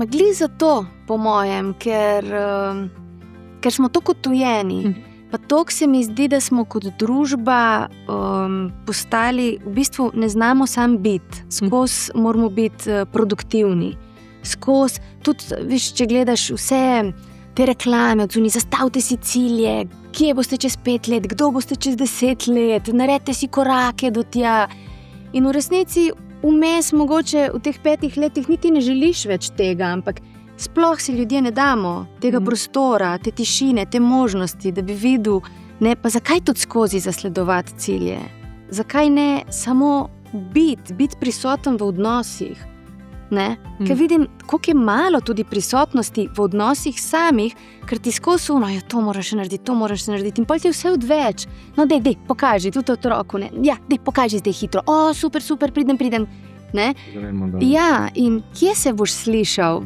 Glih zato, po mojem, ker smo tako tujeni. Pa toliko se mi zdi, da smo kot družba postali, v bistvu ne znamo sam biti. Skozi moramo biti produktivni. Skozi, tudi, viš, če gledaš vse te reklame odzuni, zastavite si cilje, kje boste čez 5 let, kdo boste čez 10 let, naredite si korake do tja. In v resnici vmes mogoče v teh 5 letih niti ne želiš več tega, ampak sploh si ljudje ne damo tega prostora, te tišine, te možnosti, da bi videl, ne, pa zakaj tudi skozi zasledovati cilje? Zakaj ne samo biti prisoten v odnosih? Ne? Ker vidim, koliko je malo tudi prisotnosti v odnosih samih, ker ti skozi ja, to moraš narediti in pol ti je vse odveč. No, dej, pokaži, tudi otroku, ne? Ja, dej, pokaži zdaj hitro. Super, pridem. Ne? Zavemo, da... Ja, in kje se boš slišal